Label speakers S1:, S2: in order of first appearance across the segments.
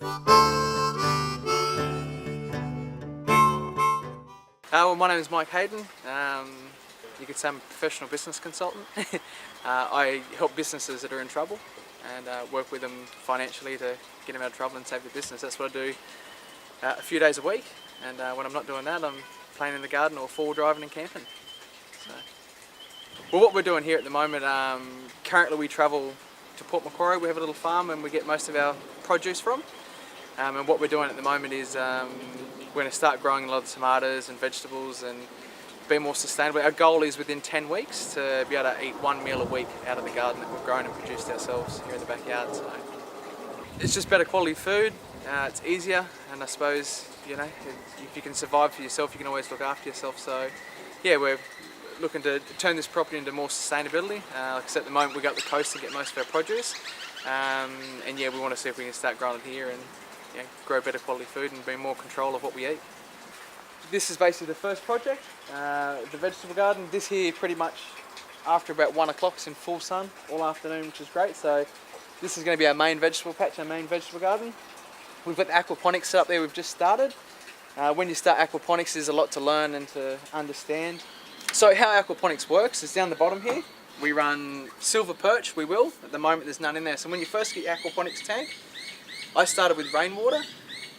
S1: Well, my name is Mike Hayden. You could say I'm a professional business consultant. I help businesses that are in trouble and work with them financially to get them out of trouble and save the business. That's what I do a few days a week, and when I'm not doing that, I'm playing in the garden or four-wheel driving and camping. So. Well, what we're doing here at the moment, currently we travel to Port Macquarie. We have a little farm and we get most of our produce from. And what we're doing at the moment is we're going to start growing a lot of tomatoes and vegetables and be more sustainable. Our goal is within 10 weeks to be able to eat one meal a week out of the garden that we've grown and produced ourselves here in the backyard. So it's just better quality food, it's easier, and I suppose, you know, if you can survive for yourself, you can always look after yourself. So yeah, we're looking to turn this property into more sustainability. Like I said, at the moment we go up the coast to get most of our produce, and yeah, we want to see if we can start growing it here and grow better quality food and be more control of what we eat. This is basically the first project, the vegetable garden. This here pretty much after about 1 o'clock is in full sun all afternoon, which is great. So this is going to be our main vegetable patch, our main vegetable garden. We've got the aquaponics set up there, we've just started. When you start aquaponics, there's a lot to learn and to understand. So how aquaponics works is down the bottom here. We run silver perch, at the moment there's none in there. So when you first get your aquaponics tank, I started with rainwater.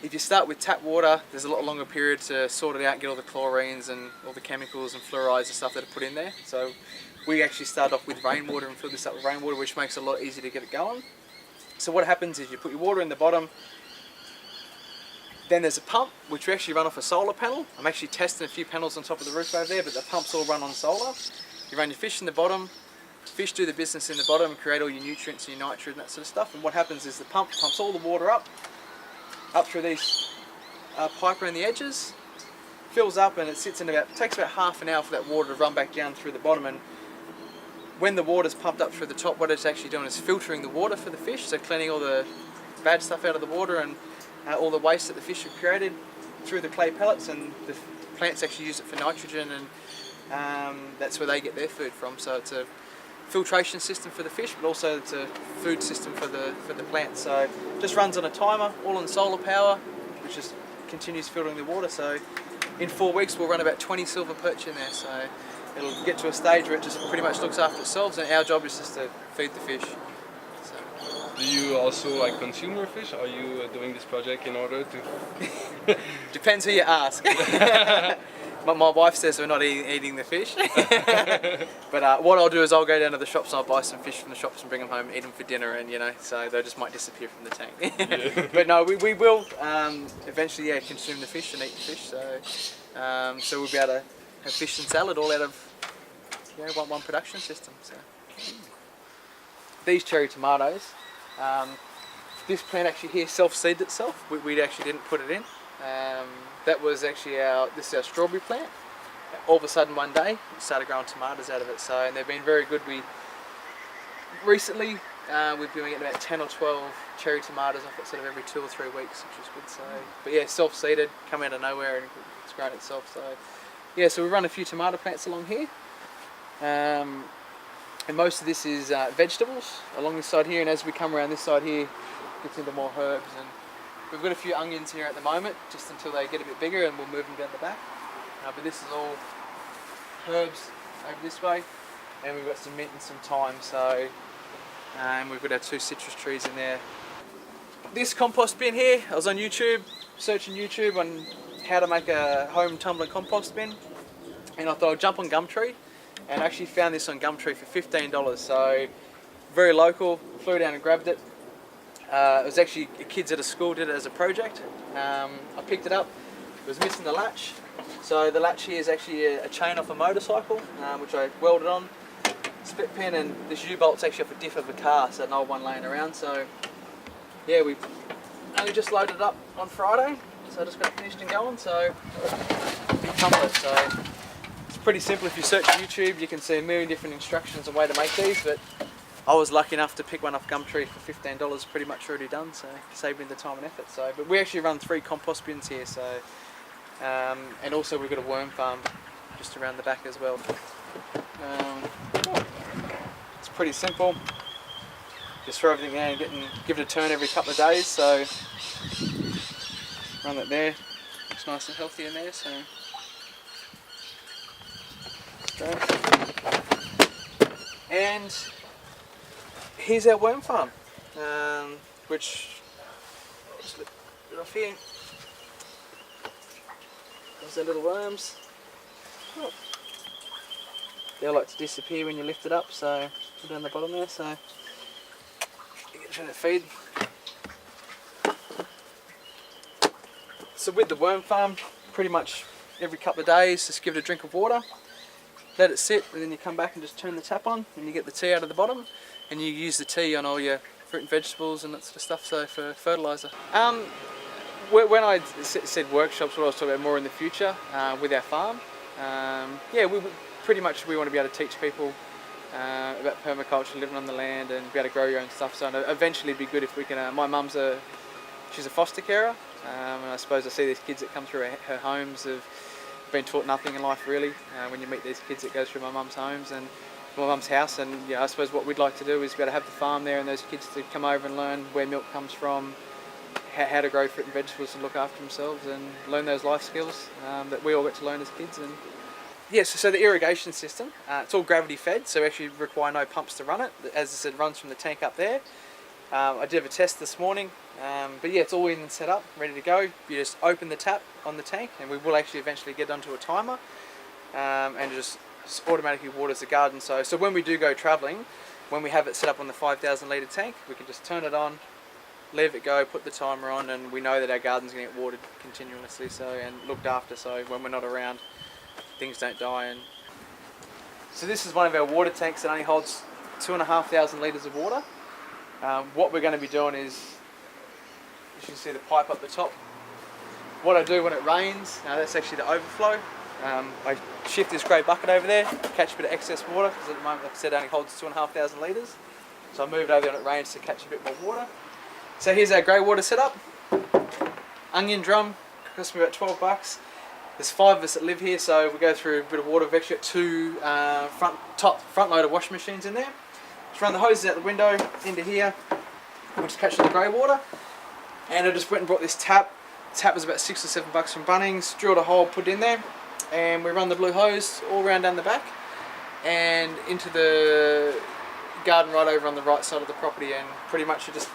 S1: If you start with tap water, there's a lot longer period to sort it out, get all the chlorines and all the chemicals and fluorides and stuff that are put in there. So we actually started off with rainwater and filled this up with rainwater, which makes it a lot easier to get it going. So what happens is you put your water in the bottom, then there's a pump, which we actually run off a solar panel. I'm actually testing a few panels on top of the roof over there, but the pumps all run on solar. You run your fish in the bottom, fish do the business in the bottom and create all your nutrients and your nitrogen and that sort of stuff. And what happens is the pump pumps all the water up through these pipe around the edges, fills up, and it takes about half an hour for that water to run back down through the bottom. And when the water's pumped up through the top, what it's actually doing is filtering the water for the fish, so cleaning all the bad stuff out of the water and all the waste that the fish have created through the clay pellets, and the plants actually use it for nitrogen, and that's where they get their food from. So it's a filtration system for the fish, but also it's a food system for the plants. So it just runs on a timer, all on solar power, which just continues filtering the water. So in 4 weeks we'll run about 20 silver perch in there. So it'll get to a stage where it just pretty much looks after itself, and our job is just to feed the fish.
S2: Do you also consume your fish? Are you doing this project in order to...
S1: Depends who you ask. But my wife says we're not eating the fish. But what I'll do is I'll go down to the shops and I'll buy some fish from the shops and bring them home, eat them for dinner, and so they just might disappear from the tank. Yeah. But no, we will eventually consume the fish and eat the fish. So we'll be able to have fish and salad all out of one production system. So these cherry tomatoes, this plant actually here self-seeded itself. We actually didn't put it in. That was actually this is our strawberry plant. All of a sudden one day we started growing tomatoes out of it. And they've been very good. Recently we've been getting about 10 or 12 cherry tomatoes off it sort of every 2 or 3 weeks, which is good. So, but yeah, self-seeded, come out of nowhere and it's grown itself. So yeah, so we run a few tomato plants along here. And most of this is vegetables along this side here, and as we come around this side here, it gets into more herbs. And we've got a few onions here at the moment, just until they get a bit bigger, and we'll move them down the back. But this is all herbs over this way, and we've got some mint and some thyme. So, and we've got our 2 citrus trees in there. This compost bin here, I was on YouTube, searching YouTube on how to make a home tumbling compost bin, and I thought I'd jump on Gumtree, and I actually found this on Gumtree for $15. So very local, flew down and grabbed it. It was actually kids at a school did it as a project. I picked it up, it was missing the latch. So the latch here is actually a chain off a motorcycle, which I welded on, split pin, and this U-bolt's actually off a diff of a car, so an old one laying around. So yeah, we only just loaded it up on Friday, so I just got it finished and going. So big tumbler. So it's pretty simple. If you search YouTube, you can see a million different instructions on way to make these, but I was lucky enough to pick one off Gumtree for $15, pretty much already done, so it saved me the time and effort. So, but we actually run 3 compost bins here, so and also we've got a worm farm just around the back as well. It's pretty simple. just throw everything there and give it a turn every couple of days. So run that there. Looks nice and healthy in there. So great. And here's our worm farm, which just lift it off here. There's our little worms. Oh. They like to disappear when you lift it up, so down the bottom there. So you get to feed. So with the worm farm, pretty much every couple of days, just give it a drink of water, let it sit, and then you come back and just turn the tap on, and you get the tea out of the bottom, and you use the tea on all your fruit and vegetables and that sort of stuff. So for fertiliser. When I said workshops, what I was talking about more in the future with our farm. Yeah, we pretty much want to be able to teach people about permaculture, living on the land, and be able to grow your own stuff. So eventually, it'd be good if we can. My mum's she's a foster carer, and I suppose I see these kids that come through her homes have been taught nothing in life really. When you meet these kids that go through my mum's homes and my mum's house, and I suppose what we'd like to do is be able to have the farm there, and those kids to come over and learn where milk comes from, how to grow fruit and vegetables and look after themselves, and learn those life skills that we all get to learn as kids. And yes, so the irrigation system, it's all gravity fed, so we actually require no pumps to run it. As I said, it runs from the tank up there. I did have a test this morning, but yeah, it's all in and set up, ready to go. You just open the tap on the tank, and we will actually eventually get onto a timer, and just automatically waters the garden. So when we do go travelling, when we have it set up on the 5,000 litre tank, we can just turn it on, leave it go, put the timer on, and we know that our garden's going to get watered continuously, and looked after, so when we're not around, things don't die. And so this is one of our water tanks that only holds 2,500 litres of water. What we're going to be doing is, you can see the pipe up the top. What I do when it rains, that's actually the overflow. I shift this grey bucket over there, catch a bit of excess water, because at the moment, like I said, it only holds 2,500 litres. So I move it over there when it rains to catch a bit more water. So here's our grey water setup. Onion drum, cost me about 12 bucks. There's 5 of us that live here, so we go through a bit of water. We've actually got 2 front loader washing machines in there. Just run the hoses out the window into here. We'll just catch the grey water. And I just went and brought this tap. The tap was about 6 or 7 bucks from Bunnings. Drilled a hole, put it in there, and we run the blue hose all around down the back and into the garden right over on the right side of the property. And pretty much you just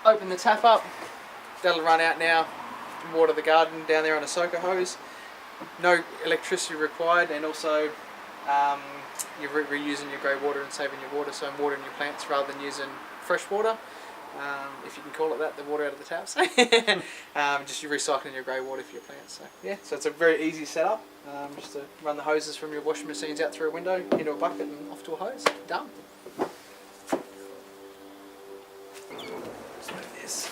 S1: open the tap up. That'll run out now. Water the garden down there on a soaker hose. No electricity required, and also you're reusing your grey water and saving your water, so I'm watering your plants rather than using fresh water, if you can call it that, the water out of the taps. Just you're recycling your grey water for your plants. So yeah, so it's a very easy setup. Just to run the hoses from your washing machines out through a window into a bucket and off to a hose. Done. Let's move this.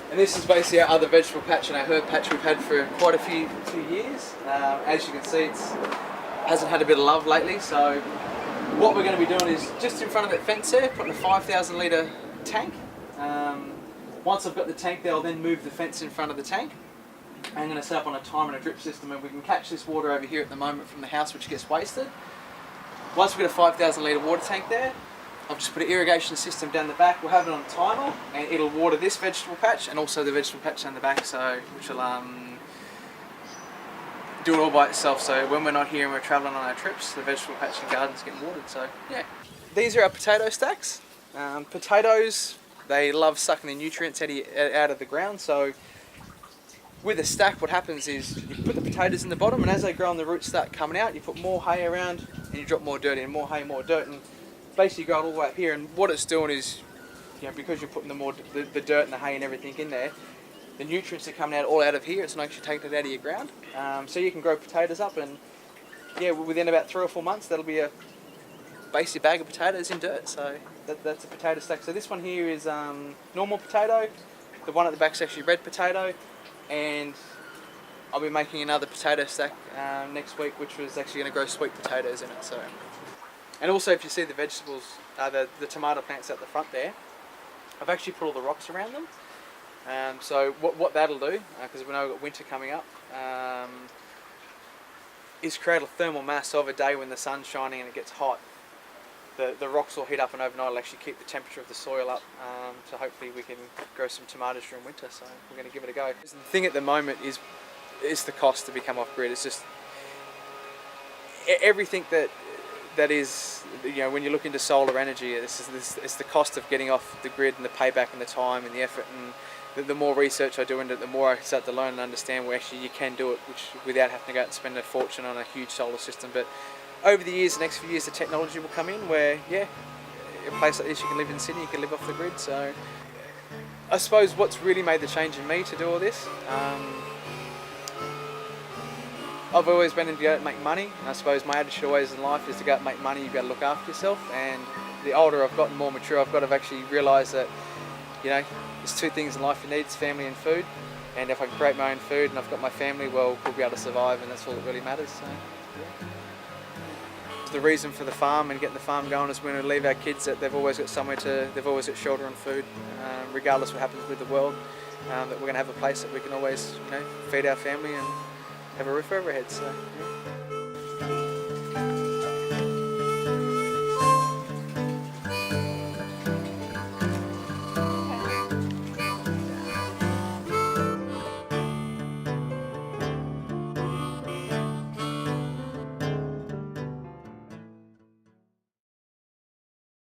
S1: And this is basically our other vegetable patch and our herb patch we've had for quite a few years. As you can see, it hasn't had a bit of love lately, so what we're going to be doing is just in front of that fence there, putting a 5,000 litre tank. Once I've got the tank there, I'll then move the fence in front of the tank. I'm going to set up on a timer and a drip system, and we can catch this water over here at the moment from the house, which gets wasted. Once we've got a 5,000 litre water tank there, I've just put an irrigation system down the back. We'll have it on a timer, and it'll water this vegetable patch and also the vegetable patch down the back, so which will do it all by itself. So when we're not here and we're travelling on our trips, the vegetable patch and garden's getting watered. So yeah, these are our potato stacks. Potatoes, they love sucking the nutrients out of the ground. So with a stack, what happens is you put the potatoes in the bottom, and as they grow and the roots start coming out, you put more hay around, and you drop more dirt in, more hay, more dirt, and basically grow it all the way up here. And what it's doing is, because you're putting the dirt and the hay and everything in there, the nutrients are coming out all out of here. It's not actually taking it out of your ground. So you can grow potatoes up, and yeah, within about 3 or 4 months, that'll be a basic bag of potatoes in dirt. So that's a potato stack. So this one here is normal potato. The one at the back is actually red potato, and I'll be making another potato stack next week, which was actually going to grow sweet potatoes in it. So. And also, if you see the vegetables, the tomato plants at the front there, I've actually put all the rocks around them. So what that'll do, because we know we've got winter coming up, is create a thermal mass of a day when the sun's shining and it gets hot. The rocks will heat up, and overnight will actually keep the temperature of the soil up, so hopefully we can grow some tomatoes during winter. So we're going to give it a go. The thing at the moment is the cost to become off grid. It's just everything that is, you know, when you look into solar energy, it's the cost of getting off the grid and the payback and the time and the effort. And the more research I do into it, the more I start to learn and understand where actually you can do it, which without having to go out and spend a fortune on a huge solar system. But over the years, the next few years, the technology will come in where, yeah, a place like this, you can live in Sydney, you can live off the grid. So I suppose what's really made the change in me to do all this, I've always been to go out and make money, and I suppose my attitude always in life is to go out and make money. You've got to look after yourself. And the older I've gotten, more mature I've got to actually realise that, you know, there's two things in life you need: it's family and food. And if I can create my own food and I've got my family, well, we'll be able to survive, and that's all that really matters. So, yeah. The reason for the farm and getting the farm going is when we leave our kids that they've always got they've always got shelter and food, regardless of what happens with the world. That we're going to have a place that we can always, you know, feed our family and have a roof over our heads. So, yeah.